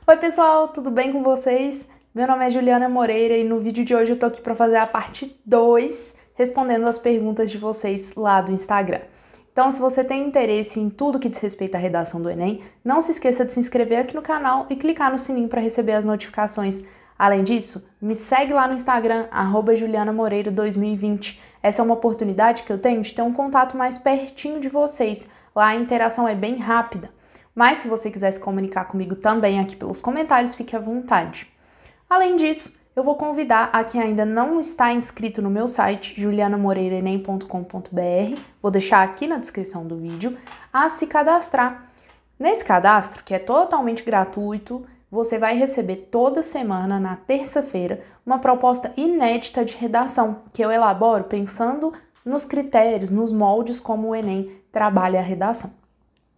Oi pessoal, tudo bem com vocês? Meu nome é Juliana Moreira e no vídeo de hoje eu tô aqui para fazer a parte 2, respondendo as perguntas de vocês lá do Instagram. Então, se você tem interesse em tudo que diz respeito à redação do Enem, não se esqueça de se inscrever aqui no canal e clicar no sininho para receber as notificações. Além disso, me segue lá no Instagram, @julianamoreira2020. Essa é uma oportunidade que eu tenho de ter um contato mais pertinho de vocês. Lá a interação é bem rápida. Mas se você quiser se comunicar comigo também aqui pelos comentários, fique à vontade. Além disso, eu vou convidar a quem ainda não está inscrito no meu site, julianamoreiraenem.com.br, vou deixar aqui na descrição do vídeo, a se cadastrar. Nesse cadastro, que é totalmente gratuito, você vai receber toda semana, na terça-feira, uma proposta inédita de redação, que eu elaboro pensando nos critérios, nos moldes como o Enem trabalha a redação.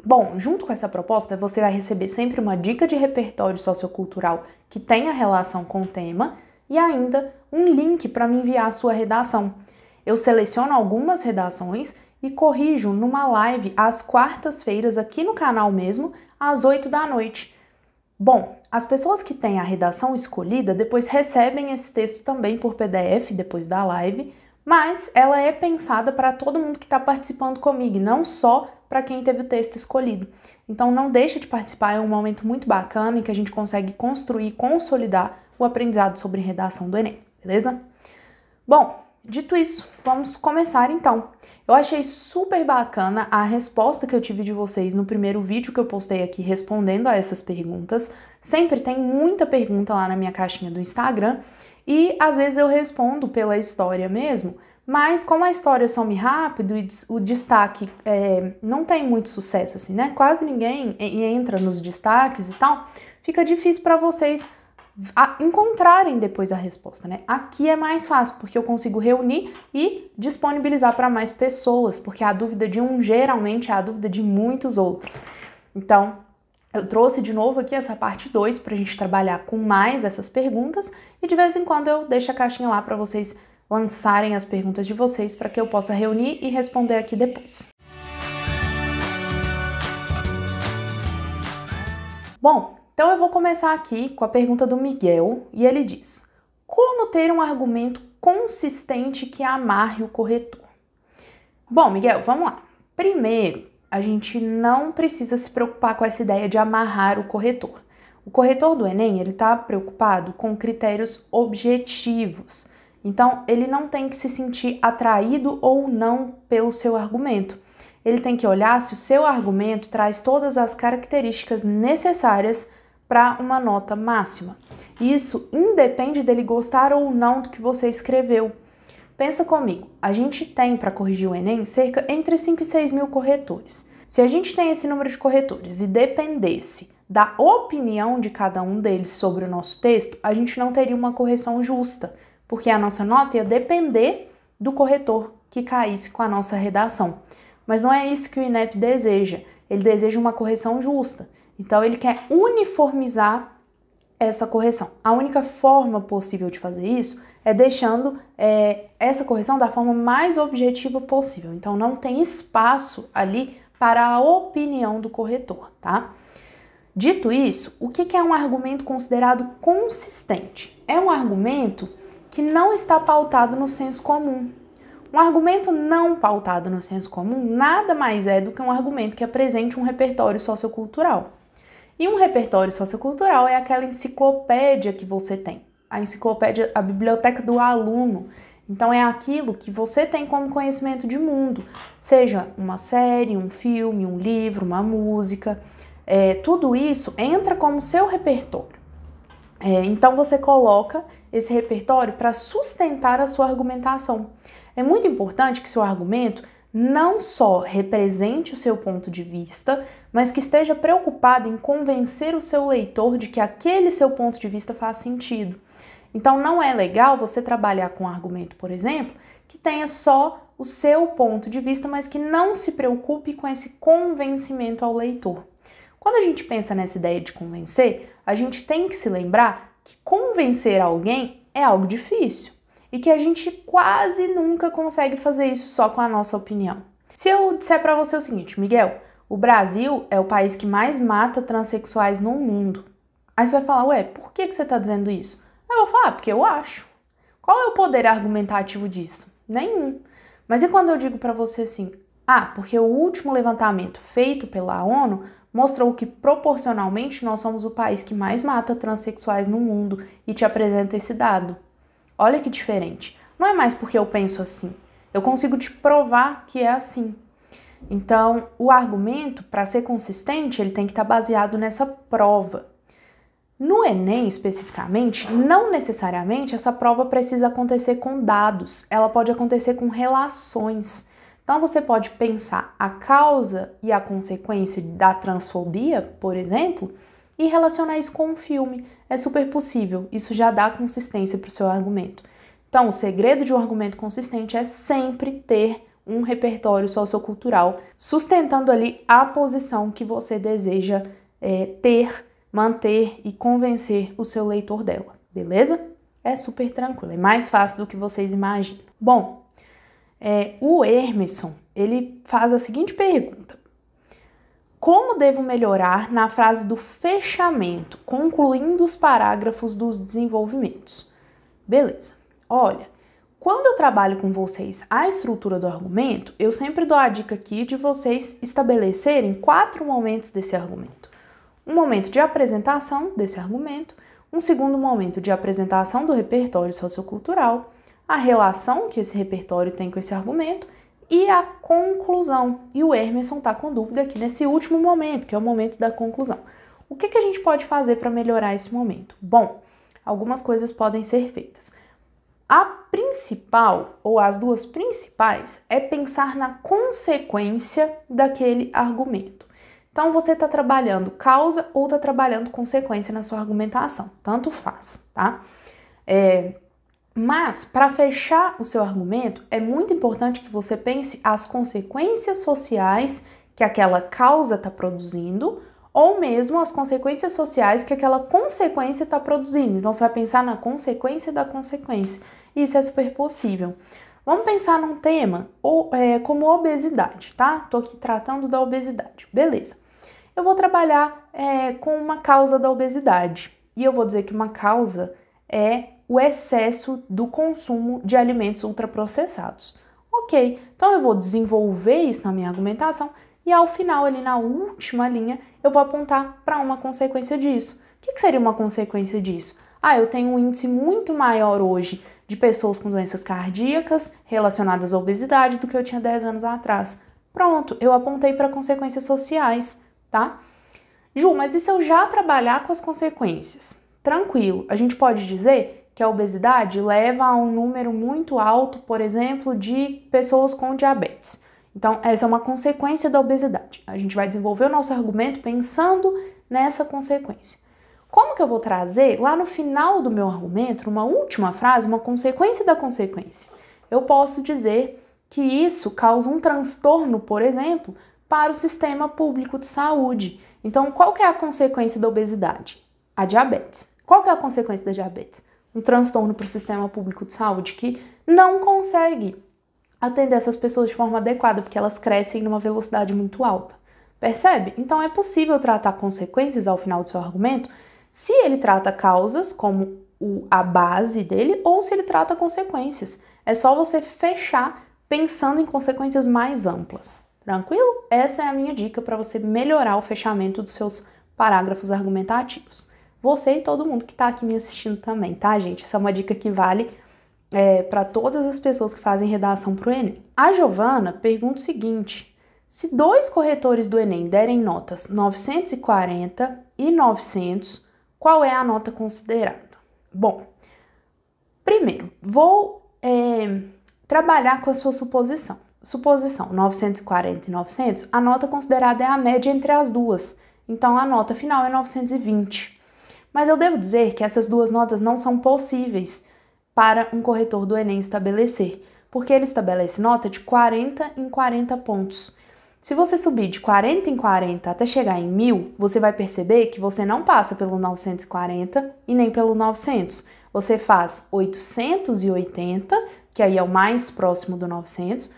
Bom, junto com essa proposta, você vai receber sempre uma dica de repertório sociocultural que tenha relação com o tema e ainda um link para me enviar a sua redação. Eu seleciono algumas redações e corrijo numa live às quartas-feiras aqui no canal mesmo, às 8 da noite. Bom, as pessoas que têm a redação escolhida depois recebem esse texto também por PDF depois da live, mas ela é pensada para todo mundo que está participando comigo, e não só para quem teve o texto escolhido. Então não deixa de participar, é um momento muito bacana em que a gente consegue construir e consolidar o aprendizado sobre redação do Enem, beleza? Bom, dito isso, vamos começar então. Eu achei super bacana a resposta que eu tive de vocês no primeiro vídeo que eu postei aqui respondendo a essas perguntas. Sempre tem muita pergunta lá na minha caixinha do Instagram e às vezes eu respondo pela história mesmo, mas como a história some rápido e o destaque não tem muito sucesso assim, né? Quase ninguém entra nos destaques e tal, fica difícil para vocês encontrarem depois a resposta, né? Aqui é mais fácil, porque eu consigo reunir e disponibilizar para mais pessoas, porque a dúvida de um geralmente é a dúvida de muitos outros. Então, eu trouxe de novo aqui essa parte 2 para a gente trabalhar com mais essas perguntas e de vez em quando eu deixo a caixinha lá para vocês lançarem as perguntas de vocês para que eu possa reunir e responder aqui depois. Bom, então eu vou começar aqui com a pergunta do Miguel e ele diz: como ter um argumento consistente que amarre o corretor? Bom, Miguel, vamos lá. Primeiro, a gente não precisa se preocupar com essa ideia de amarrar o corretor. O corretor do Enem, ele está preocupado com critérios objetivos. Então, ele não tem que se sentir atraído ou não pelo seu argumento. Ele tem que olhar se o seu argumento traz todas as características necessárias para uma nota máxima. Isso independe dele gostar ou não do que você escreveu. Pensa comigo, a gente tem para corrigir o Enem cerca entre 5 e 6 mil corretores. Se a gente tem esse número de corretores e dependesse da opinião de cada um deles sobre o nosso texto, a gente não teria uma correção justa, porque a nossa nota ia depender do corretor que caísse com a nossa redação. Mas não é isso que o INEP deseja, ele deseja uma correção justa. Então ele quer uniformizar essa correção. A única forma possível de fazer isso é deixando essa correção da forma mais objetiva possível. Então não tem espaço ali para a opinião do corretor, tá? Dito isso, o que é um argumento considerado consistente? É um argumento que não está pautado no senso comum. Um argumento não pautado no senso comum nada mais é do que um argumento que apresente um repertório sociocultural. E um repertório sociocultural é aquela enciclopédia que você tem. A enciclopédia, a biblioteca do aluno. Então é aquilo que você tem como conhecimento de mundo. Seja uma série, um filme, um livro, uma música. Tudo isso entra como seu repertório. Então você coloca esse repertório para sustentar a sua argumentação. É muito importante que seu argumento não só represente o seu ponto de vista, mas que esteja preocupado em convencer o seu leitor de que aquele seu ponto de vista faz sentido. Então não é legal você trabalhar com um argumento, por exemplo, que tenha só o seu ponto de vista, mas que não se preocupe com esse convencimento ao leitor. Quando a gente pensa nessa ideia de convencer, a gente tem que se lembrar que convencer alguém é algo difícil e que a gente quase nunca consegue fazer isso só com a nossa opinião. Se eu disser para você o seguinte, Miguel, o Brasil é o país que mais mata transexuais no mundo. Aí você vai falar, ué, por que você está dizendo isso? Aí eu vou falar, porque eu acho. Qual é o poder argumentativo disso? Nenhum. Mas e quando eu digo para você assim, porque o último levantamento feito pela ONU mostrou que proporcionalmente nós somos o país que mais mata transexuais no mundo e te apresenta esse dado. Olha que diferente. Não é mais porque eu penso assim. Eu consigo te provar que é assim. Então, o argumento, para ser consistente, ele tem que estar baseado nessa prova. No Enem, especificamente, não necessariamente essa prova precisa acontecer com dados, ela pode acontecer com relações. Então, você pode pensar a causa e a consequência da transfobia, por exemplo, e relacionar isso com um filme. É super possível, isso já dá consistência para o seu argumento. Então, o segredo de um argumento consistente é sempre ter um repertório sociocultural sustentando ali a posição que você deseja ter, manter e convencer o seu leitor dela, beleza? É super tranquilo, é mais fácil do que vocês imaginam. Bom, o Emerson, ele faz a seguinte pergunta: como devo melhorar na frase do fechamento, concluindo os parágrafos dos desenvolvimentos? Beleza, olha, quando eu trabalho com vocês a estrutura do argumento, eu sempre dou a dica aqui de vocês estabelecerem 4 momentos desse argumento. Um momento de apresentação desse argumento, um segundo momento de apresentação do repertório sociocultural, a relação que esse repertório tem com esse argumento e a conclusão. E o Emerson está com dúvida aqui nesse último momento, que é o momento da conclusão. O que a gente pode fazer para melhorar esse momento? Bom, algumas coisas podem ser feitas. A principal, ou as duas principais, é pensar na consequência daquele argumento. Então, você está trabalhando causa ou está trabalhando consequência na sua argumentação. Tanto faz, tá? Mas, para fechar o seu argumento, é muito importante que você pense as consequências sociais que aquela causa está produzindo ou mesmo as consequências sociais que aquela consequência está produzindo. Então, você vai pensar na consequência da consequência. Isso é super possível. Vamos pensar num tema como obesidade, tá? Tô aqui tratando da obesidade. Beleza. Eu vou trabalhar com uma causa da obesidade. E eu vou dizer que uma causa é o excesso do consumo de alimentos ultraprocessados. Ok, então eu vou desenvolver isso na minha argumentação e ao final, ali na última linha, eu vou apontar para uma consequência disso. O que seria uma consequência disso? Eu tenho um índice muito maior hoje de pessoas com doenças cardíacas relacionadas à obesidade do que eu tinha 10 anos atrás. Pronto, eu apontei para consequências sociais, tá? Ju, mas e se eu já trabalhar com as consequências? Tranquilo, a gente pode dizer que a obesidade leva a um número muito alto, por exemplo, de pessoas com diabetes. Então, essa é uma consequência da obesidade. A gente vai desenvolver o nosso argumento pensando nessa consequência. Como que eu vou trazer lá no final do meu argumento, numa última frase, uma consequência da consequência? Eu posso dizer que isso causa um transtorno, por exemplo, para o sistema público de saúde. Então, qual que é a consequência da obesidade? A diabetes. Qual que é a consequência da diabetes? Um transtorno para o sistema público de saúde que não consegue atender essas pessoas de forma adequada, porque elas crescem numa velocidade muito alta. Percebe? Então, é possível tratar consequências ao final do seu argumento se ele trata causas como a base dele ou se ele trata consequências. É só você fechar pensando em consequências mais amplas. Tranquilo? Essa é a minha dica para você melhorar o fechamento dos seus parágrafos argumentativos. Você e todo mundo que está aqui me assistindo também, tá, gente? Essa é uma dica que vale para todas as pessoas que fazem redação para o Enem. A Giovana pergunta o seguinte: se 2 corretores do Enem derem notas 940 e 900, qual é a nota considerada? Bom, primeiro, vou trabalhar com a sua suposição. Suposição 940 e 900, a nota considerada é a média entre as duas. Então, a nota final é 920. Mas eu devo dizer que essas duas notas não são possíveis para um corretor do Enem estabelecer, porque ele estabelece nota de 40 em 40 pontos. Se você subir de 40 em 40 até chegar em 1000, você vai perceber que você não passa pelo 940 e nem pelo 900. Você faz 880, que aí é o mais próximo do 900,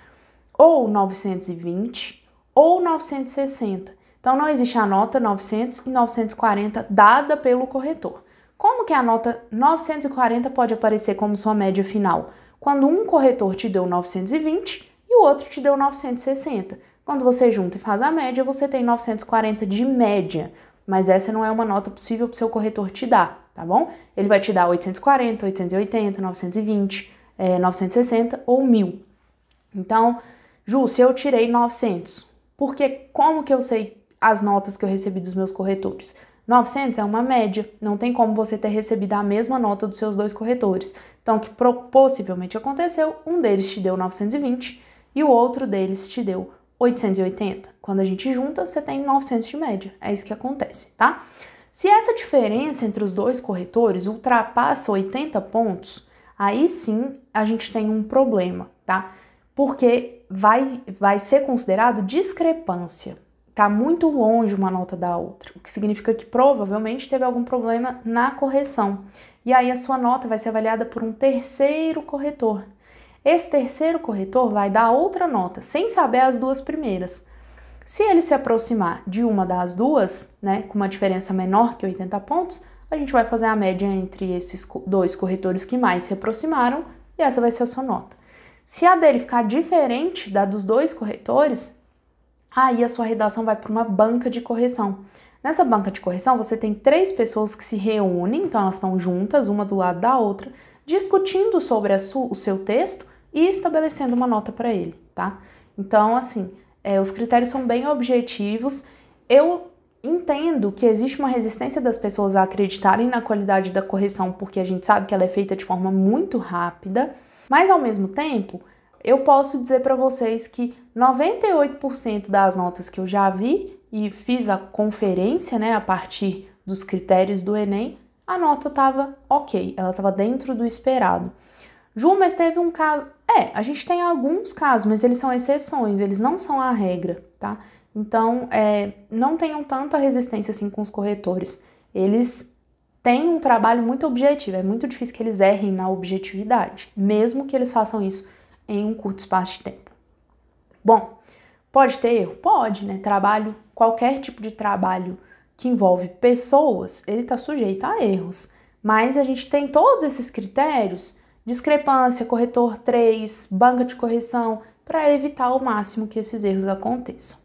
ou 920, ou 960. Então, não existe a nota 900 e 940 dada pelo corretor. Como que a nota 940 pode aparecer como sua média final? Quando um corretor te deu 920 e o outro te deu 960. Quando você junta e faz a média, você tem 940 de média. Mas essa não é uma nota possível para o seu corretor te dar, tá bom? Ele vai te dar 840, 880, 920, 960 ou 1000. Então, Ju, se eu tirei 900, porque como que eu sei as notas que eu recebi dos meus corretores? 900 é uma média, não tem como você ter recebido a mesma nota dos seus dois corretores. Então, o que possivelmente aconteceu, um deles te deu 920 e o outro deles te deu 880. Quando a gente junta, você tem 900 de média. É isso que acontece, tá? Se essa diferença entre os dois corretores ultrapassa 80 pontos, aí sim a gente tem um problema, tá? Porque vai ser considerado discrepância. Tá muito longe uma nota da outra, o que significa que provavelmente teve algum problema na correção. E aí a sua nota vai ser avaliada por um terceiro corretor. Esse terceiro corretor vai dar outra nota, sem saber as duas primeiras. Se ele se aproximar de uma das duas, né, com uma diferença menor que 80 pontos, a gente vai fazer a média entre esses dois corretores que mais se aproximaram e essa vai ser a sua nota. Se a dele ficar diferente da dos dois corretores, aí a sua redação vai para uma banca de correção. Nessa banca de correção, você tem 3 pessoas que se reúnem, então elas estão juntas, uma do lado da outra, discutindo sobre o seu texto e estabelecendo uma nota para ele, tá? Então, assim, os critérios são bem objetivos. Eu entendo que existe uma resistência das pessoas a acreditarem na qualidade da correção, porque a gente sabe que ela é feita de forma muito rápida, mas ao mesmo tempo, eu posso dizer para vocês que 98% das notas que eu já vi e fiz a conferência, né, a partir dos critérios do Enem, a nota estava ok, ela estava dentro do esperado. Ju, mas teve um caso... a gente tem alguns casos, mas eles são exceções, eles não são a regra, tá? Então, não tenham tanta resistência assim com os corretores. Eles têm um trabalho muito objetivo, é muito difícil que eles errem na objetividade, mesmo que eles façam isso em um curto espaço de tempo. Bom, pode ter erro? Pode, né? Qualquer tipo de trabalho que envolve pessoas, ele está sujeito a erros. Mas a gente tem todos esses critérios, discrepância, corretor 3, banca de correção, para evitar ao máximo que esses erros aconteçam.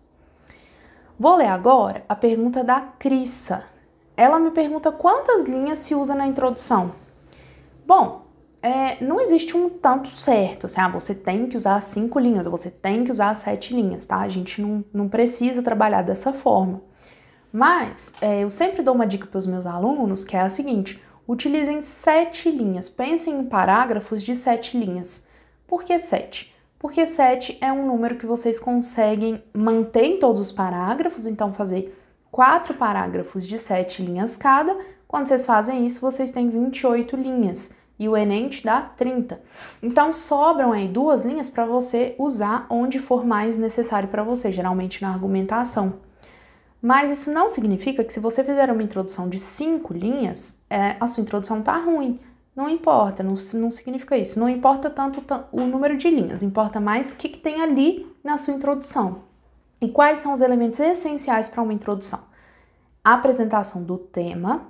Vou ler agora a pergunta da Crissa. Ela me pergunta quantas linhas se usa na introdução. Bom, não existe um tanto certo, assim, você tem que usar 5 linhas, você tem que usar 7 linhas, tá? A gente não precisa trabalhar dessa forma. Mas eu sempre dou uma dica para os meus alunos, que é a seguinte: utilizem 7 linhas, pensem em parágrafos de 7 linhas. Por que 7? Porque 7 é um número que vocês conseguem manter em todos os parágrafos, então fazer 4 parágrafos de 7 linhas cada. Quando vocês fazem isso, vocês têm 28 linhas. E o Enem te dá 30. Então, sobram aí 2 linhas para você usar onde for mais necessário para você, geralmente na argumentação. Mas isso não significa que se você fizer uma introdução de 5 linhas, a sua introdução tá ruim. Não importa, não significa isso. Não importa tanto o número de linhas, importa mais o que tem ali na sua introdução. E quais são os elementos essenciais para uma introdução? A apresentação do tema,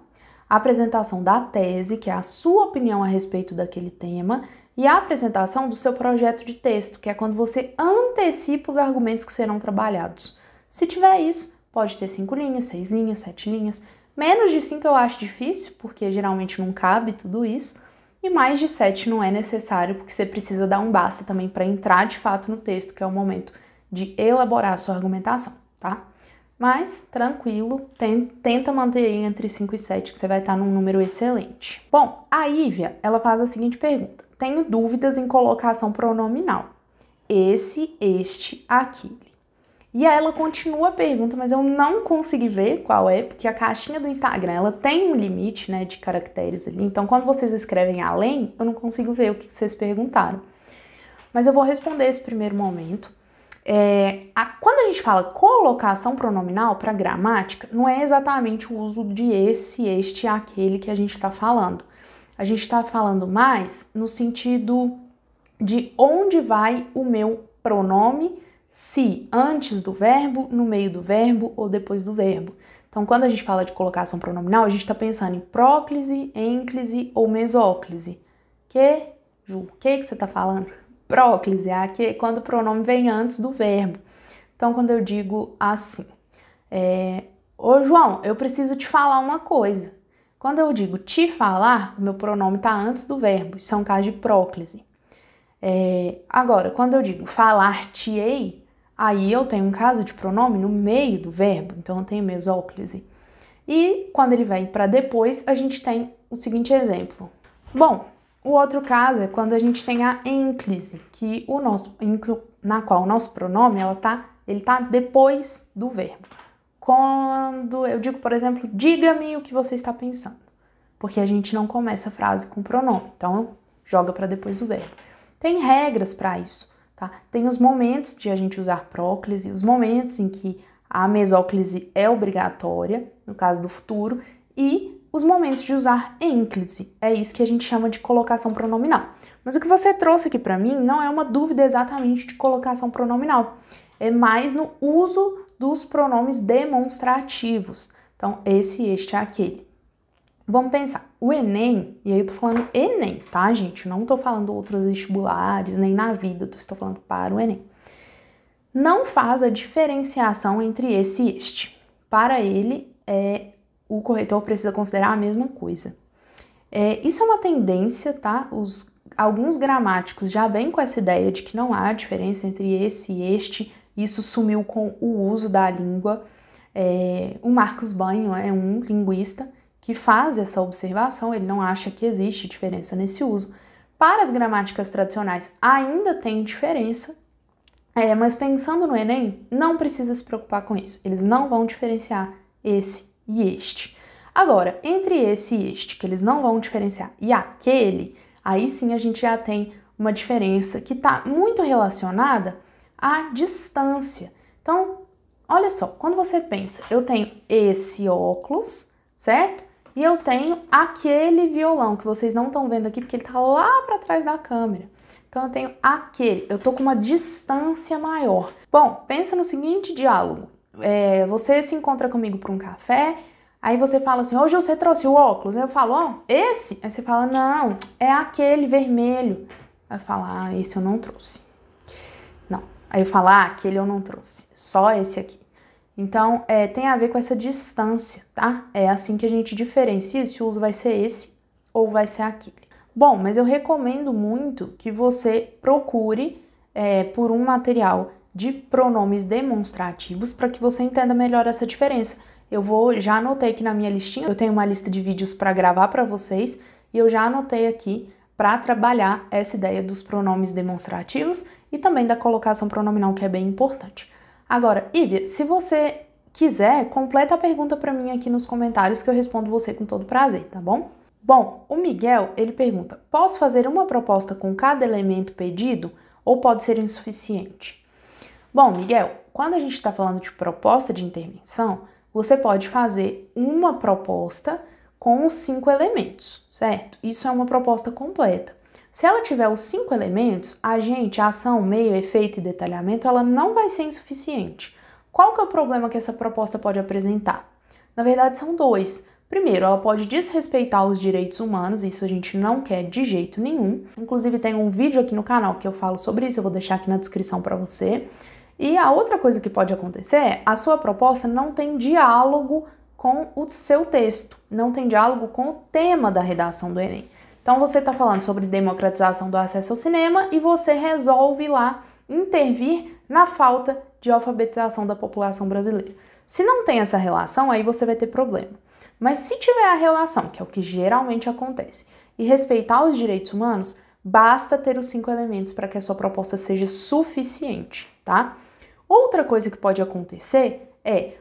a apresentação da tese, que é a sua opinião a respeito daquele tema, e a apresentação do seu projeto de texto, que é quando você antecipa os argumentos que serão trabalhados. Se tiver isso, pode ter 5 linhas, 6 linhas, 7 linhas. Menos de 5 eu acho difícil, porque geralmente não cabe tudo isso. E mais de 7 não é necessário, porque você precisa dar um basta também para entrar de fato no texto, que é o momento de elaborar a sua argumentação, tá? Mas, tranquilo, tenta manter aí entre 5 e 7, que você vai estar num número excelente. Bom, a Ívia, ela faz a seguinte pergunta: tenho dúvidas em colocação pronominal. Esse, este, aquele. E aí ela continua a pergunta, mas eu não consegui ver qual é, porque a caixinha do Instagram, ela tem um limite, né, de caracteres ali. Então, quando vocês escrevem além, eu não consigo ver o que vocês perguntaram. Mas eu vou responder esse primeiro momento. Quando a gente fala colocação pronominal para gramática, não é exatamente o uso de esse, este, aquele que a gente está falando. A gente está falando mais no sentido de onde vai o meu pronome se antes do verbo, no meio do verbo ou depois do verbo. Então, quando a gente fala de colocação pronominal, a gente está pensando em próclise, ênclise ou mesóclise. Ju, o que você está falando? Próclise é quando o pronome vem antes do verbo. Então, quando eu digo assim, ô João, eu preciso te falar uma coisa. Quando eu digo te falar, o meu pronome está antes do verbo. Isso é um caso de próclise. Agora, quando eu digo falar-te-ei, aí eu tenho um caso de pronome no meio do verbo. Então, eu tenho mesóclise. E quando ele vem para depois, a gente tem o seguinte exemplo. Bom, o outro caso é quando a gente tem a ênclise, na qual o nosso pronome ele tá depois do verbo. Quando eu digo, por exemplo, diga-me o que você está pensando, porque a gente não começa a frase com pronome, então joga para depois do verbo. Tem regras para isso, tá? Tem os momentos de a gente usar próclise, os momentos em que a mesóclise é obrigatória, no caso do futuro, e os momentos de usar ênclise. É isso que a gente chama de colocação pronominal. Mas o que você trouxe aqui para mim não é uma dúvida exatamente de colocação pronominal. É mais no uso dos pronomes demonstrativos. Então, esse, este, aquele. Vamos pensar. O Enem, e aí eu tô falando Enem, tá, gente? Não tô falando outros vestibulares, nem na vida, eu estou falando para o Enem. Não faz a diferenciação entre esse e este. Para ele, o corretor precisa considerar a mesma coisa. Isso é uma tendência, tá? Alguns gramáticos já vêm com essa ideia de que não há diferença entre esse e este. Isso sumiu com o uso da língua. O Marcos Banho é um linguista que faz essa observação, ele não acha que existe diferença nesse uso. Para as gramáticas tradicionais ainda tem diferença, mas pensando no Enem, não precisa se preocupar com isso. Eles não vão diferenciar esse e este. Agora, entre esse e este, que eles não vão diferenciar, e aquele, aí sim a gente já tem uma diferença que está muito relacionada à distância. Então, olha só, quando você pensa, eu tenho esse óculos, certo? E eu tenho aquele violão, que vocês não estão vendo aqui, porque ele está lá para trás da câmera. Então, eu tenho aquele, eu tô com uma distância maior. Bom, pensa no seguinte diálogo. Você se encontra comigo para um café, aí você fala assim, hoje você trouxe o óculos? Aí eu falo, ó, esse? Aí você fala, não, é aquele vermelho. Aí eu falo, esse eu não trouxe. Não. Aí eu falo, aquele eu não trouxe, só esse aqui. Então, tem a ver com essa distância, tá? É assim que a gente diferencia se o uso vai ser esse ou vai ser aquele. Bom, mas eu recomendo muito que você procure por um material de pronomes demonstrativos para que você entenda melhor essa diferença. Já anotei aqui na minha listinha, eu tenho uma lista de vídeos para gravar para vocês e eu já anotei aqui para trabalhar essa ideia dos pronomes demonstrativos e também da colocação pronominal, que é bem importante. Agora, Ívia, se você quiser, completa a pergunta para mim aqui nos comentários que eu respondo você com todo prazer, tá bom? Bom, o Miguel, ele pergunta, posso fazer uma proposta com cada elemento pedido ou pode ser insuficiente? Bom, Miguel, quando a gente está falando de proposta de intervenção, você pode fazer uma proposta com os 5 elementos, certo? Isso é uma proposta completa. Se ela tiver os 5 elementos, a ação, meio, efeito e detalhamento, ela não vai ser insuficiente. Qual que é o problema que essa proposta pode apresentar? Na verdade, são 2. Primeiro, ela pode desrespeitar os direitos humanos, isso a gente não quer de jeito nenhum. Inclusive, tem um vídeo aqui no canal que eu falo sobre isso, eu vou deixar aqui na descrição para você. E a outra coisa que pode acontecer é a sua proposta não tem diálogo com o seu texto, não tem diálogo com o tema da redação do Enem. Então, você está falando sobre democratização do acesso ao cinema e você resolve lá intervir na falta de alfabetização da população brasileira. Se não tem essa relação, aí você vai ter problema. Mas se tiver a relação, que é o que geralmente acontece, e respeitar os direitos humanos, basta ter os 5 elementos para que a sua proposta seja suficiente, tá? Outra coisa que pode acontecer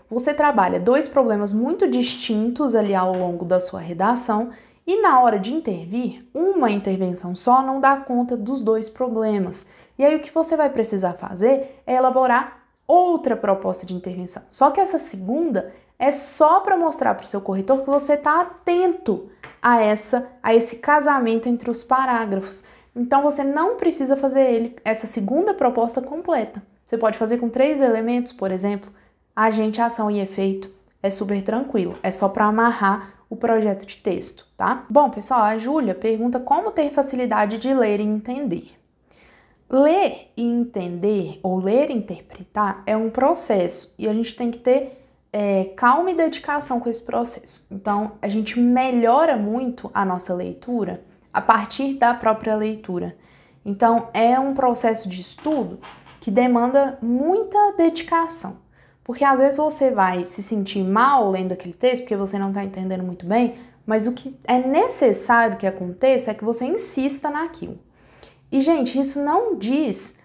você trabalha 2 problemas muito distintos ali ao longo da sua redação e na hora de intervir, uma intervenção só não dá conta dos 2 problemas. E aí o que você vai precisar fazer é elaborar outra proposta de intervenção. Só que essa segunda é só para mostrar para o seu corretor que você está atento a esse casamento entre os parágrafos. Então você não precisa fazer essa segunda proposta completa, Você pode fazer com 3 elementos, por exemplo, agente, ação e efeito. É super tranquilo, é só para amarrar o projeto de texto, tá? Bom, pessoal, a Júlia pergunta como ter facilidade de ler e entender. Ler e entender, ou ler e interpretar, é um processo e a gente tem que ter calma e dedicação com esse processo. Então, a gente melhora muito a nossa leitura a partir da própria leitura. Então, é um processo de estudo que demanda muita dedicação. Porque às vezes você vai se sentir mal lendo aquele texto porque você não está entendendo muito bem, mas o que é necessário que aconteça é que você insista naquilo. E, gente, isso não diz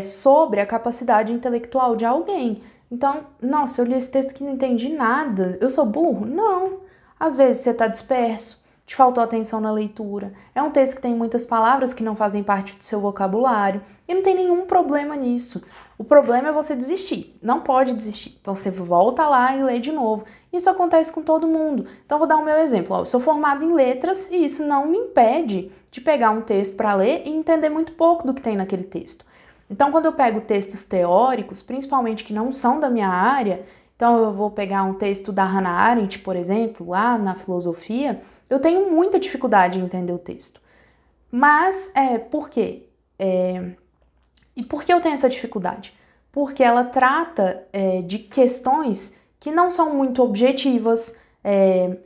sobre a capacidade intelectual de alguém. Então, nossa, eu li esse texto que não entendi nada, eu sou burro? Não. Às vezes você está disperso, te faltou atenção na leitura, é um texto que tem muitas palavras que não fazem parte do seu vocabulário, e não tem nenhum problema nisso. O problema é você desistir, não pode desistir. Então você volta lá e lê de novo. Isso acontece com todo mundo. Então vou dar o meu exemplo. Eu sou formada em letras e isso não me impede de pegar um texto para ler e entender muito pouco do que tem naquele texto. Então quando eu pego textos teóricos, principalmente que não são da minha área, então eu vou pegar um texto da Hannah Arendt, por exemplo, lá na filosofia, eu tenho muita dificuldade em entender o texto. Mas por quê? E por que eu tenho essa dificuldade? Porque ela trata de questões que não são muito objetivas.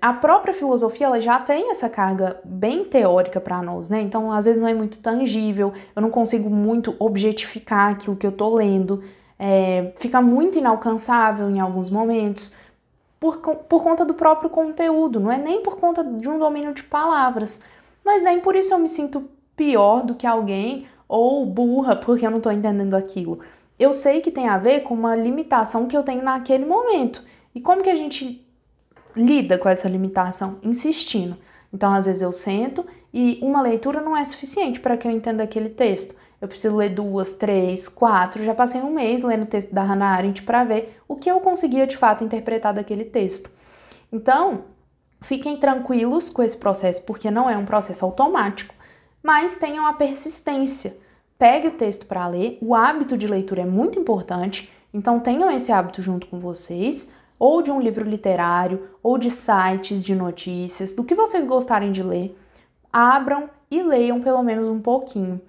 A própria filosofia ela já tem essa carga bem teórica para nós, né? Então, às vezes não é muito tangível, eu não consigo muito objetificar aquilo que eu tô lendo, fica muito inalcançável em alguns momentos, por conta do próprio conteúdo, não é nem por conta de um domínio de palavras, mas nem por isso eu me sinto pior do que alguém ou burra porque eu não estou entendendo aquilo. Eu sei que tem a ver com uma limitação que eu tenho naquele momento. E como que a gente lida com essa limitação? Insistindo. Então, às vezes eu sento e uma leitura não é suficiente para que eu entenda aquele texto. Eu preciso ler 2, 3, 4. Já passei um mês lendo o texto da Hannah Arendt para ver o que eu conseguia de fato interpretar daquele texto. Então, fiquem tranquilos com esse processo, porque não é um processo automático, mas tenham a persistência. Pegue o texto para ler, o hábito de leitura é muito importante, então tenham esse hábito junto com vocês, ou de um livro literário, ou de sites de notícias, do que vocês gostarem de ler, abram e leiam pelo menos um pouquinho.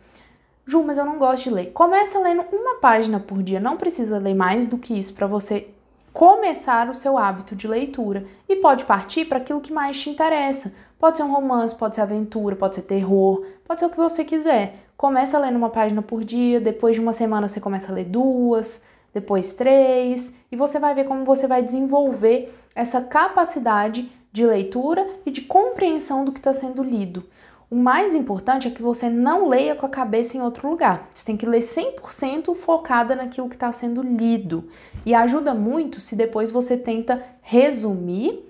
Ju, mas eu não gosto de ler. Começa lendo uma página por dia, não precisa ler mais do que isso para você começar o seu hábito de leitura. E pode partir para aquilo que mais te interessa. Pode ser um romance, pode ser aventura, pode ser terror, pode ser o que você quiser. Começa lendo uma página por dia, depois de uma semana você começa a ler 2, depois 3, e você vai ver como você vai desenvolver essa capacidade de leitura e de compreensão do que está sendo lido. O mais importante é que você não leia com a cabeça em outro lugar. Você tem que ler 100% focada naquilo que está sendo lido. E ajuda muito se depois você tenta resumir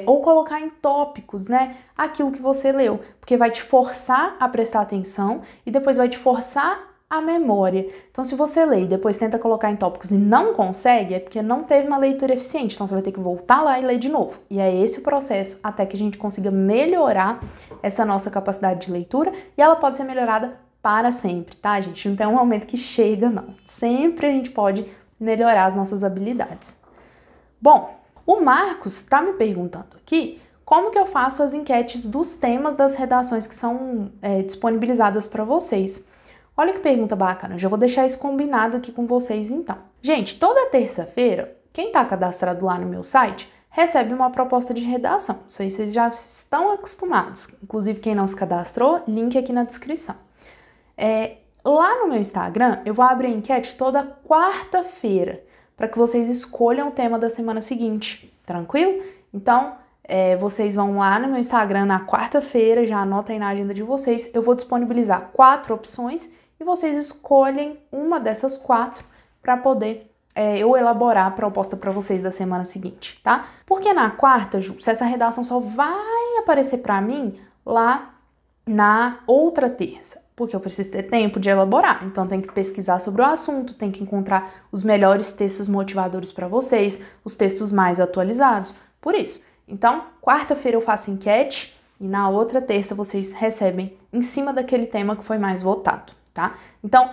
ou colocar em tópicos, né, aquilo que você leu. Porque vai te forçar a prestar atenção e depois vai te forçar a memória. Então, se você lê e depois tenta colocar em tópicos e não consegue, é porque não teve uma leitura eficiente. Então, você vai ter que voltar lá e ler de novo. E é esse o processo até que a gente consiga melhorar essa nossa capacidade de leitura e ela pode ser melhorada para sempre, tá, gente? Não tem um momento que chega, não. Sempre a gente pode melhorar as nossas habilidades. Bom, o Marcos está me perguntando aqui como que eu faço as enquetes dos temas das redações que são disponibilizadas para vocês. Olha que pergunta bacana, já vou deixar isso combinado aqui com vocês então. Gente, toda terça-feira, quem está cadastrado lá no meu site recebe uma proposta de redação. Isso aí vocês já estão acostumados. Inclusive, quem não se cadastrou, link aqui na descrição. Lá no meu Instagram, eu vou abrir a enquete toda quarta-feira, para que vocês escolham o tema da semana seguinte, tranquilo? Então, vocês vão lá no meu Instagram na quarta-feira, já anota aí na agenda de vocês, eu vou disponibilizar 4 opções e vocês escolhem uma dessas 4 para poder eu elaborar a proposta para vocês da semana seguinte, tá? Porque na quarta, Ju, se essa redação só vai aparecer para mim lá na outra terça, porque eu preciso ter tempo de elaborar, então tem que pesquisar sobre o assunto, tem que encontrar os melhores textos motivadores para vocês, os textos mais atualizados, por isso. Então, quarta-feira eu faço enquete e na outra terça vocês recebem em cima daquele tema que foi mais votado, tá? Então,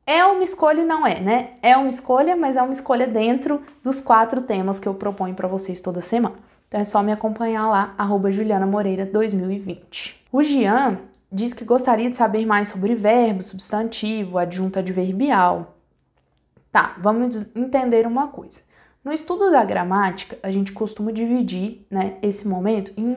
é uma escolha e não é, né? É uma escolha, mas é uma escolha dentro dos 4 temas que eu proponho para vocês toda semana. Então é só me acompanhar lá, @JulianaMoreira2020. O Jean diz que gostaria de saber mais sobre verbo, substantivo, adjunto adverbial. Tá, vamos entender uma coisa. No estudo da gramática, a gente costuma dividir, né, esse momento em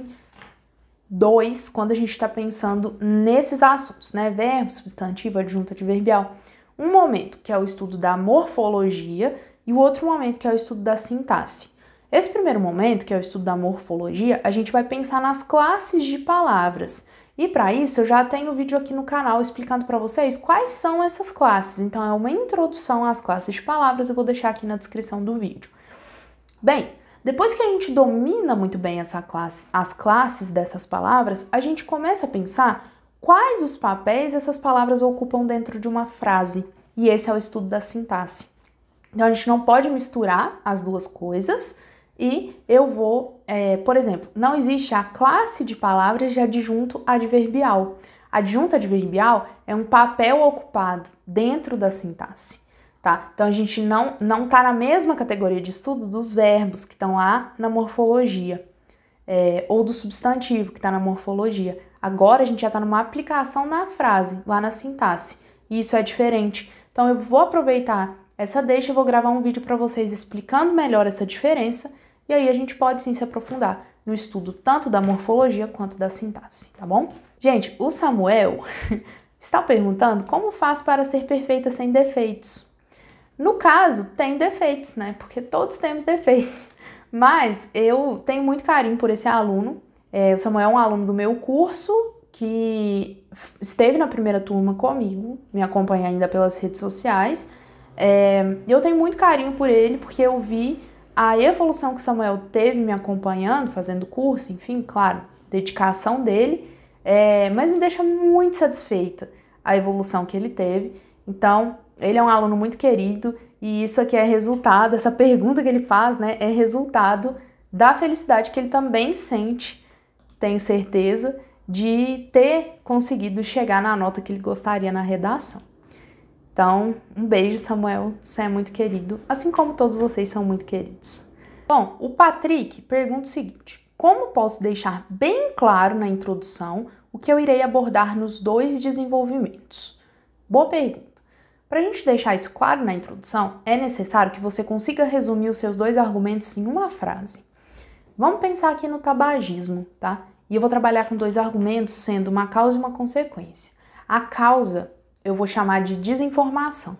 2, quando a gente está pensando nesses assuntos, né? Verbo, substantivo, adjunto adverbial. Um momento que é o estudo da morfologia e o outro momento que é o estudo da sintaxe. Esse primeiro momento, que é o estudo da morfologia, a gente vai pensar nas classes de palavras. E para isso eu já tenho um vídeo aqui no canal explicando para vocês quais são essas classes. Então é uma introdução às classes de palavras, eu vou deixar aqui na descrição do vídeo. Bem, depois que a gente domina muito bem as classes dessas palavras, a gente começa a pensar quais os papéis essas palavras ocupam dentro de uma frase. E esse é o estudo da sintaxe. Então a gente não pode misturar as duas coisas. E eu vou, por exemplo, não existe a classe de palavras de adjunto adverbial. Adjunto adverbial é um papel ocupado dentro da sintaxe, tá? Então a gente não tá na mesma categoria de estudo dos verbos que estão lá na morfologia, ou do substantivo que está na morfologia. Agora a gente já está numa aplicação na frase, lá na sintaxe, e isso é diferente. Então eu vou aproveitar essa deixa e vou gravar um vídeo para vocês explicando melhor essa diferença. E aí a gente pode sim se aprofundar no estudo tanto da morfologia quanto da sintaxe, tá bom? Gente, o Samuel está perguntando como faço para ser perfeita sem defeitos. No caso, tem defeitos, né? Porque todos temos defeitos. Mas eu tenho muito carinho por esse aluno. O Samuel é um aluno do meu curso que esteve na primeira turma comigo, me acompanha ainda pelas redes sociais. Eu tenho muito carinho por ele porque eu vi a evolução que o Samuel teve me acompanhando, fazendo curso, enfim, claro, dedicação dele, mas me deixa muito satisfeita a evolução que ele teve. Então, ele é um aluno muito querido e isso aqui é resultado, essa pergunta que ele faz, né, é resultado da felicidade que ele também sente, tenho certeza, de ter conseguido chegar na nota que ele gostaria na redação. Então, um beijo, Samuel, você é muito querido, assim como todos vocês são muito queridos. Bom, o Patrick pergunta o seguinte: como posso deixar bem claro na introdução o que eu irei abordar nos 2 desenvolvimentos? Boa pergunta. Para a gente deixar isso claro na introdução, é necessário que você consiga resumir os seus 2 argumentos em uma frase. Vamos pensar aqui no tabagismo, tá? E eu vou trabalhar com 2 argumentos, sendo uma causa e uma consequência. A causa eu vou chamar de desinformação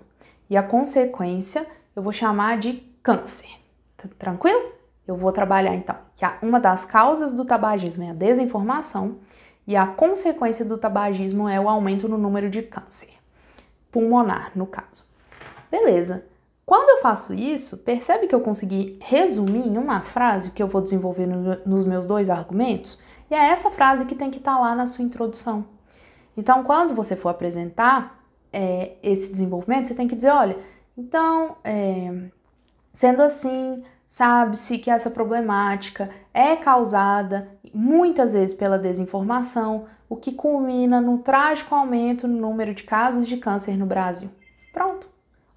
e a consequência eu vou chamar de câncer. Tá tranquilo? Eu vou trabalhar então que uma das causas do tabagismo é a desinformação e a consequência do tabagismo é o aumento no número de câncer pulmonar, no caso. Beleza. Quando eu faço isso, percebe que eu consegui resumir em uma frase o que eu vou desenvolver nos meus 2 argumentos? E é essa frase que tem que estar lá na sua introdução. Então, quando você for apresentar esse desenvolvimento, você tem que dizer, olha, então, sendo assim, sabe-se que essa problemática é causada muitas vezes pela desinformação, o que culmina no trágico aumento no número de casos de câncer no Brasil. Pronto.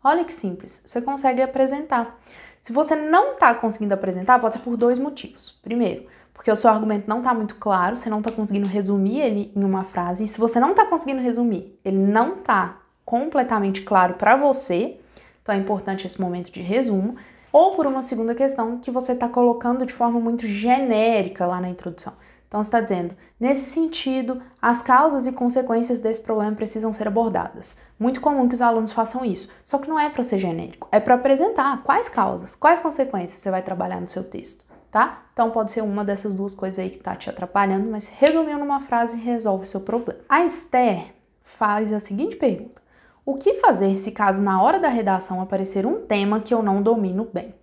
Olha que simples, você consegue apresentar. Se você não está conseguindo apresentar, pode ser por 2 motivos. Primeiro, porque o seu argumento não está muito claro, você não está conseguindo resumir ele em uma frase. E se você não está conseguindo resumir, ele não está completamente claro para você, então é importante esse momento de resumo. Ou por uma segunda questão que você está colocando de forma muito genérica lá na introdução. Então você está dizendo, nesse sentido, as causas e consequências desse problema precisam ser abordadas. Muito comum que os alunos façam isso, só que não é para ser genérico, é para apresentar quais causas, quais consequências você vai trabalhar no seu texto, tá? Então pode ser uma dessas 2 coisas aí que está te atrapalhando, mas resumindo numa frase resolve o seu problema. A Esther faz a seguinte pergunta: o que fazer se caso na hora da redação aparecer um tema que eu não domino bem?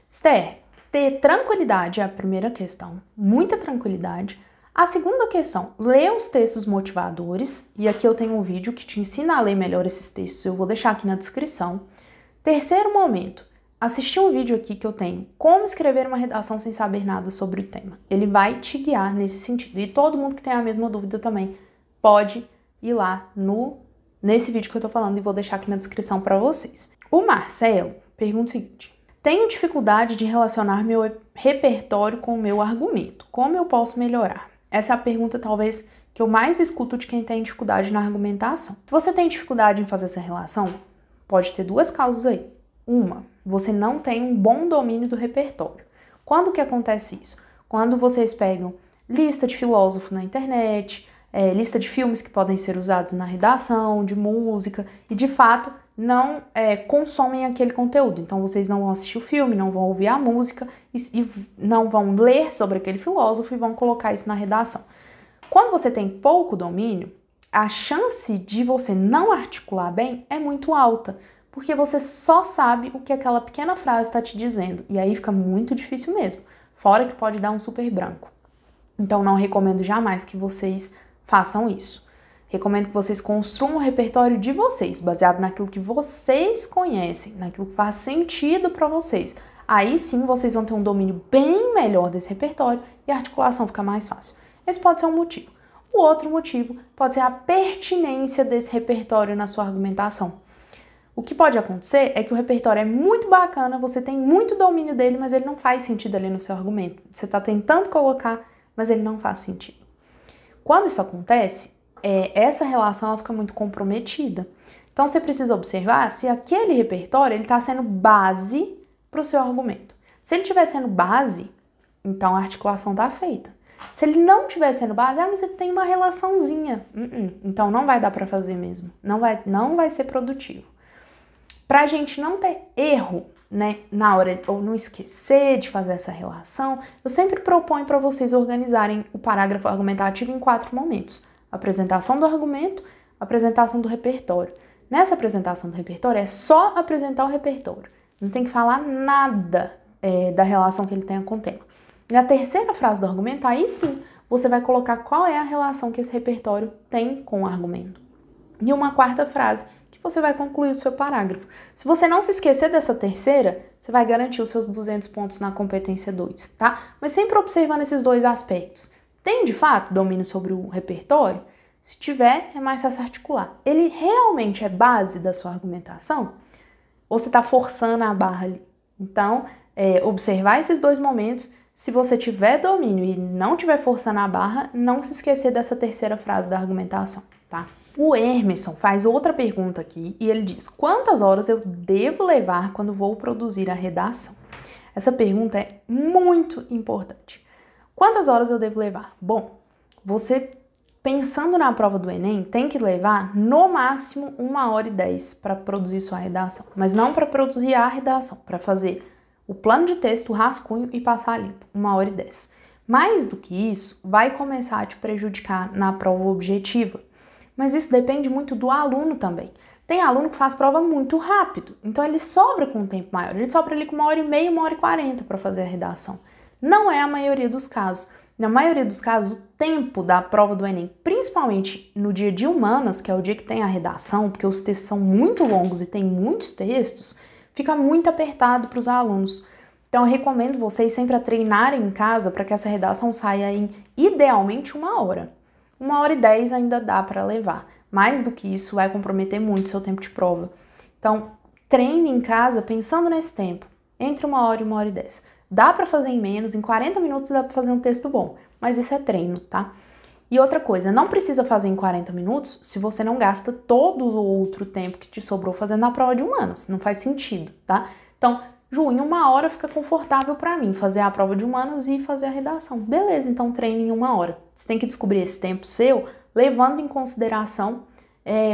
Esther, ter tranquilidade é a primeira questão, muita tranquilidade. A segunda questão, ler os textos motivadores, e aqui eu tenho um vídeo que te ensina a ler melhor esses textos, eu vou deixar aqui na descrição. Terceiro momento, assistir um vídeo aqui que eu tenho, como escrever uma redação sem saber nada sobre o tema. Ele vai te guiar nesse sentido, e todo mundo que tem a mesma dúvida também pode ir lá no nesse vídeo que eu tô falando e vou deixar aqui na descrição para vocês. O Marcelo pergunta o seguinte: tenho dificuldade de relacionar meu repertório com o meu argumento. Como eu posso melhorar? Essa é a pergunta talvez que eu mais escuto de quem tem dificuldade na argumentação. Se você tem dificuldade em fazer essa relação, pode ter duas causas aí. Uma, você não tem um bom domínio do repertório. Quando que acontece isso? Quando vocês pegam lista de filósofo na internet, lista de filmes que podem ser usados na redação, de música, e de fato não consomem aquele conteúdo. Então vocês não vão assistir o filme, não vão ouvir a música e não vão ler sobre aquele filósofo e vão colocar isso na redação. Quando você tem pouco domínio, a chance de você não articular bem é muito alta, porque você só sabe o que aquela pequena frase está te dizendo, e aí fica muito difícil mesmo, fora que pode dar um super branco. Então não recomendo jamais que vocês façam isso. Recomendo que vocês construam um repertório de vocês, baseado naquilo que vocês conhecem, naquilo que faz sentido para vocês. Aí sim vocês vão ter um domínio bem melhor desse repertório e a articulação fica mais fácil. Esse pode ser um motivo. O outro motivo pode ser a pertinência desse repertório na sua argumentação. O que pode acontecer é que o repertório é muito bacana, você tem muito domínio dele, mas ele não faz sentido ali no seu argumento. Você está tentando colocar, mas ele não faz sentido. Quando isso acontece, essa relação ela fica muito comprometida. Então você precisa observar se aquele repertório está sendo base para o seu argumento. Se ele estiver sendo base, então a articulação está feita. Se ele não estiver sendo base, mas ele tem uma relaçãozinha. Então não vai dar para fazer mesmo. Não vai ser produtivo. Para a gente não ter erro, né, na hora, ou não esquecer de fazer essa relação, eu sempre proponho para vocês organizarem o parágrafo argumentativo em 4 momentos. Apresentação do argumento, apresentação do repertório. Nessa apresentação do repertório é só apresentar o repertório. Não tem que falar nada da relação que ele tenha com o tema. Na terceira frase do argumento, aí sim, você vai colocar qual é a relação que esse repertório tem com o argumento. E uma quarta frase, que você vai concluir o seu parágrafo. Se você não se esquecer dessa terceira, você vai garantir os seus 200 pontos na competência 2, tá? Mas sempre observando esses dois aspectos. Tem, de fato, domínio sobre o repertório? Se tiver, é mais fácil articular. Ele realmente é base da sua argumentação? Ou você está forçando a barra ali? Então, observar esses dois momentos. Se você tiver domínio e não tiver forçando a barra, não se esquecer dessa terceira frase da argumentação, tá? O Emerson faz outra pergunta aqui e ele diz: quantas horas eu devo levar quando vou produzir a redação? Essa pergunta é muito importante. Quantas horas eu devo levar? Bom, você pensando na prova do Enem, tem que levar no máximo 1h10 para produzir sua redação, mas não para produzir a redação, para fazer o plano de texto, o rascunho e passar limpo, 1h10. Mais do que isso, vai começar a te prejudicar na prova objetiva. Mas isso depende muito do aluno também. Tem aluno que faz prova muito rápido, então ele sobra com um tempo maior. Ele sobra ali com 1h30, 1h40 para fazer a redação. Não é a maioria dos casos. Na maioria dos casos, o tempo da prova do Enem, principalmente no dia de humanas, que é o dia que tem a redação, porque os textos são muito longos e tem muitos textos, fica muito apertado para os alunos. Então eu recomendo vocês sempre a treinarem em casa para que essa redação saia em, idealmente, 1h. 1h10 ainda dá para levar. Mais do que isso vai comprometer muito seu tempo de prova. Então treine em casa pensando nesse tempo, entre 1h e 1h10. Dá para fazer em menos, em 40 minutos dá para fazer um texto bom, mas isso é treino, tá? E outra coisa, não precisa fazer em 40 minutos se você não gasta todo o outro tempo que te sobrou fazendo a prova de humanas. Não faz sentido, tá? Então, Ju, em 1h fica confortável para mim fazer a prova de humanas e fazer a redação. Beleza, então treine em 1h. Você tem que descobrir esse tempo seu, levando em consideração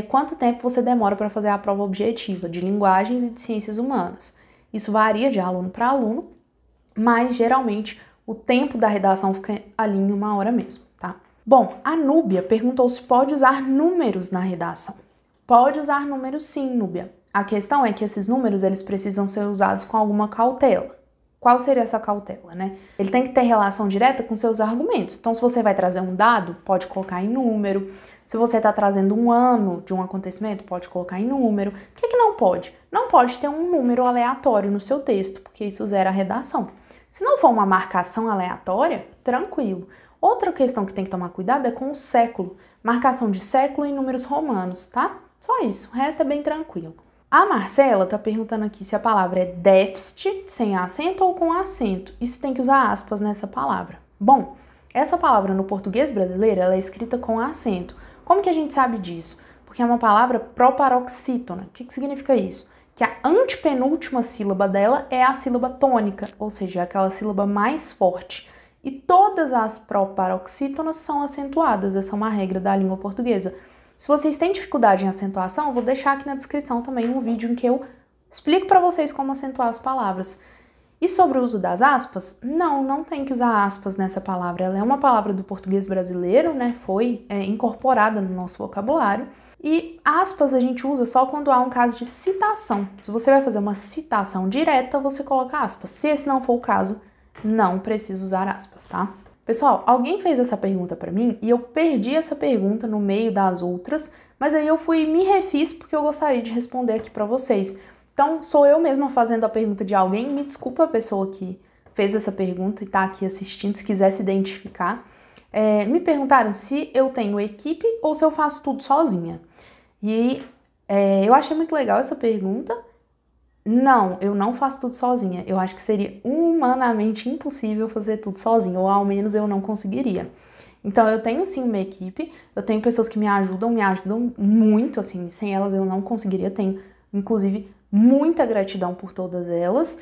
quanto tempo você demora para fazer a prova objetiva de linguagens e de ciências humanas. Isso varia de aluno para aluno, mas geralmente o tempo da redação fica ali em 1h mesmo, tá? Bom, a Núbia perguntou se pode usar números na redação. Pode usar números sim, Núbia. A questão é que esses números eles precisam ser usados com alguma cautela. Qual seria essa cautela, né? Ele tem que ter relação direta com seus argumentos. Então, se você vai trazer um dado, pode colocar em número. Se você está trazendo um ano de um acontecimento, pode colocar em número. O que não pode? Não pode ter um número aleatório no seu texto, porque isso zera a redação. Se não for uma marcação aleatória, tranquilo. Outra questão que tem que tomar cuidado é com o século. Marcação de século em números romanos, tá? Só isso, o resto é bem tranquilo. A Marcela tá perguntando aqui se a palavra é déficit, sem acento ou com acento, e se tem que usar aspas nessa palavra. Bom, essa palavra no português brasileiro ela é escrita com acento. Como que a gente sabe disso? Porque é uma palavra proparoxítona. O que significa isso? Que a antepenúltima sílaba dela é a sílaba tônica, ou seja, aquela sílaba mais forte. E todas as proparoxítonas são acentuadas, essa é uma regra da língua portuguesa. Se vocês têm dificuldade em acentuação, eu vou deixar aqui na descrição também um vídeo em que eu explico para vocês como acentuar as palavras. E sobre o uso das aspas, não tem que usar aspas nessa palavra. Ela é uma palavra do português brasileiro, né? Foi incorporada no nosso vocabulário. E aspas a gente usa só quando há um caso de citação. Se você vai fazer uma citação direta, você coloca aspas. Se esse não for o caso, não precisa usar aspas, tá? Pessoal, alguém fez essa pergunta para mim e eu perdi essa pergunta no meio das outras, mas aí eu me refiz porque eu gostaria de responder aqui para vocês. Então, sou eu mesma fazendo a pergunta de alguém, me desculpa a pessoa que fez essa pergunta e tá aqui assistindo, se quiser se identificar. Me perguntaram se eu tenho equipe ou se eu faço tudo sozinha. E eu achei muito legal essa pergunta. Não, eu não faço tudo sozinha. Eu acho que seria humanamente impossível fazer tudo sozinha, ou ao menos eu não conseguiria. Então eu tenho sim uma equipe, eu tenho pessoas que me ajudam muito, assim, sem elas eu não conseguiria. Tenho, inclusive, muita gratidão por todas elas.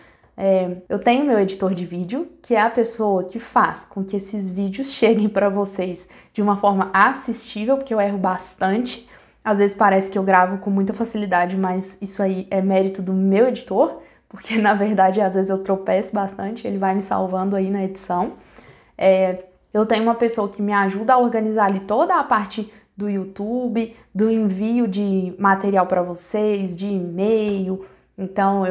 Eu tenho meu editor de vídeo, que é a pessoa que faz com que esses vídeos cheguem para vocês de uma forma assistível, porque eu erro bastante. Às vezes parece que eu gravo com muita facilidade, mas isso aí é mérito do meu editor, porque na verdade às vezes eu tropeço bastante, ele vai me salvando aí na edição. Eu tenho uma pessoa que me ajuda a organizar ali toda a parte do YouTube, do envio de material para vocês, de e-mail, então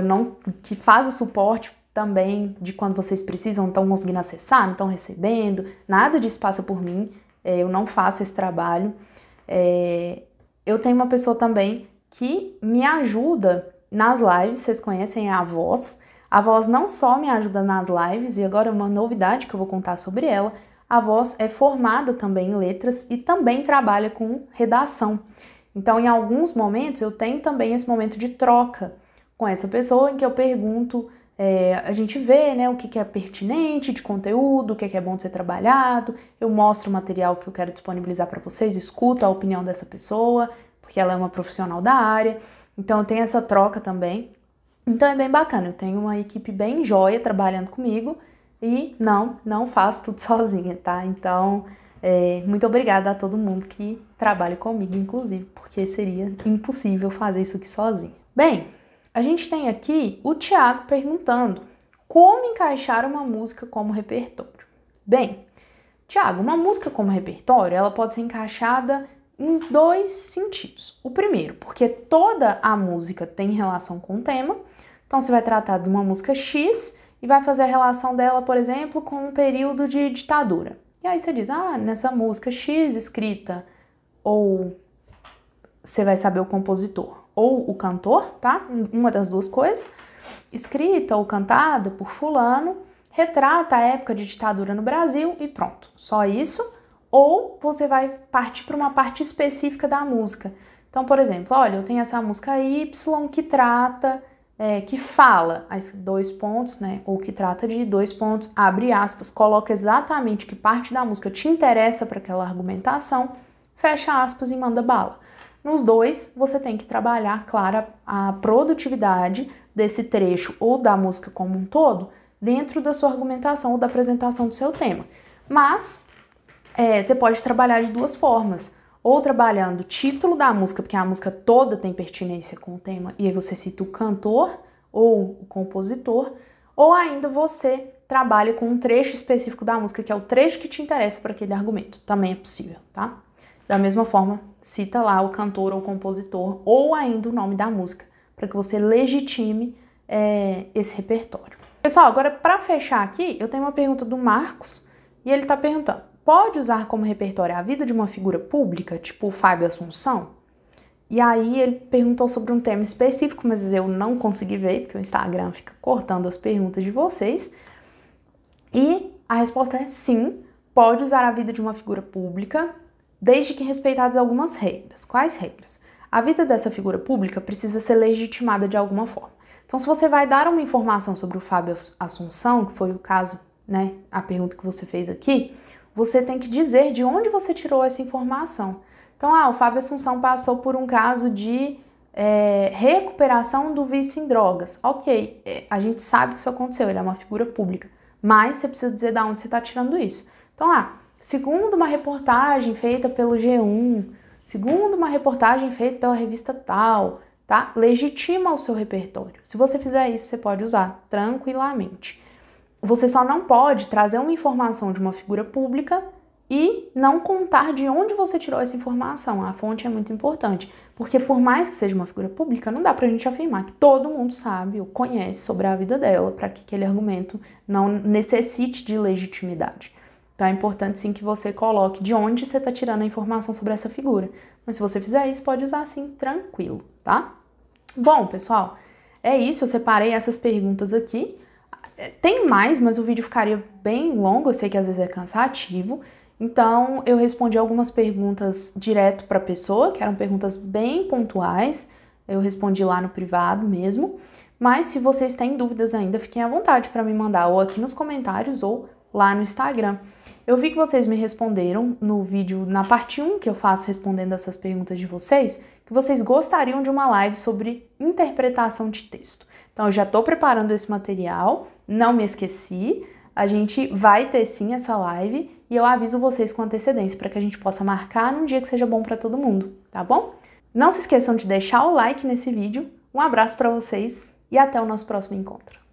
que faz o suporte também de quando vocês precisam, não estão conseguindo acessar, não estão recebendo, nada disso passa por mim, eu não faço esse trabalho. Eu tenho uma pessoa também que me ajuda nas lives, vocês conhecem a Voz. A Voz não só me ajuda nas lives, e agora é uma novidade que eu vou contar sobre ela, a Voz é formada também em letras e também trabalha com redação. Então, em alguns momentos, eu tenho também esse momento de troca com essa pessoa em que eu pergunto, a gente vê, né, o que é pertinente de conteúdo, o que é bom de ser trabalhado, eu mostro o material que eu quero disponibilizar para vocês, escuto a opinião dessa pessoa, porque ela é uma profissional da área, então eu tenho essa troca também. Então é bem bacana, eu tenho uma equipe bem joia trabalhando comigo e não faço tudo sozinha, tá? Então, muito obrigada a todo mundo que trabalha comigo, inclusive, porque seria impossível fazer isso aqui sozinha. Bem, a gente tem aqui o Thiago perguntando como encaixar uma música como repertório. Bem, Thiago, uma música como repertório, ela pode ser encaixada em dois sentidos. O primeiro, porque toda a música tem relação com o tema, então você vai tratar de uma música X e vai fazer a relação dela, por exemplo, com um período de ditadura. E aí você diz, nessa música X escrita, ou você vai saber o compositor ou o cantor, tá? Uma das duas coisas. Escrita ou cantada por fulano, retrata a época de ditadura no Brasil e pronto. Só isso. Ou você vai partir para uma parte específica da música. Então, por exemplo, olha, eu tenho essa música Y que trata, que fala, dois pontos, né? Ou que trata de dois pontos, abre aspas, coloca exatamente que parte da música te interessa para aquela argumentação, fecha aspas e manda bala. Nos dois, você tem que trabalhar, claro, a produtividade desse trecho ou da música como um todo dentro da sua argumentação ou da apresentação do seu tema. Mas você pode trabalhar de duas formas. Ou trabalhando o título da música, porque a música toda tem pertinência com o tema, e aí você cita o cantor ou o compositor, ou ainda você trabalha com um trecho específico da música, que é o trecho que te interessa para aquele argumento. Também é possível, tá? Da mesma forma, cita lá o cantor ou o compositor, ou ainda o nome da música, para que você legitime esse repertório. Pessoal, agora para fechar aqui, eu tenho uma pergunta do Marcos, e ele está perguntando, pode usar como repertório a vida de uma figura pública, tipo o Fábio Assunção? E aí ele perguntou sobre um tema específico, mas eu não consegui ver, porque o Instagram fica cortando as perguntas de vocês. E a resposta é sim, pode usar a vida de uma figura pública, desde que respeitadas algumas regras. Quais regras? a vida dessa figura pública precisa ser legitimada de alguma forma. Então, se você vai dar uma informação sobre o Fábio Assunção, que foi o caso, né, a pergunta que você fez aqui, você tem que dizer de onde você tirou essa informação. Então, o Fábio Assunção passou por um caso de recuperação do vício em drogas. Ok, a gente sabe que isso aconteceu, ele é uma figura pública, mas você precisa dizer de onde você está tirando isso. Então, segundo uma reportagem feita pelo G1, segundo uma reportagem feita pela revista tal, tá? Legitima o seu repertório. Se você fizer isso, você pode usar tranquilamente. Você só não pode trazer uma informação de uma figura pública e não contar de onde você tirou essa informação. A fonte é muito importante, porque por mais que seja uma figura pública, não dá pra gente afirmar que todo mundo sabe ou conhece sobre a vida dela para que aquele argumento não necessite de legitimidade. Então é importante sim que você coloque de onde você está tirando a informação sobre essa figura. Mas se você fizer isso, pode usar assim tranquilo, tá? Bom, pessoal, é isso. Eu separei essas perguntas aqui. Tem mais, mas o vídeo ficaria bem longo. Eu sei que às vezes é cansativo. Então, eu respondi algumas perguntas direto para a pessoa, que eram perguntas bem pontuais. Eu respondi lá no privado mesmo. Mas se vocês têm dúvidas ainda, fiquem à vontade para me mandar ou aqui nos comentários ou lá no Instagram. Eu vi que vocês me responderam no vídeo, na parte 1 que eu faço respondendo essas perguntas de vocês, que vocês gostariam de uma live sobre interpretação de texto. Então, eu já estou preparando esse material, não me esqueci, a gente vai ter sim essa live e eu aviso vocês com antecedência para que a gente possa marcar num dia que seja bom para todo mundo, tá bom? Não se esqueçam de deixar o like nesse vídeo, um abraço para vocês e até o nosso próximo encontro.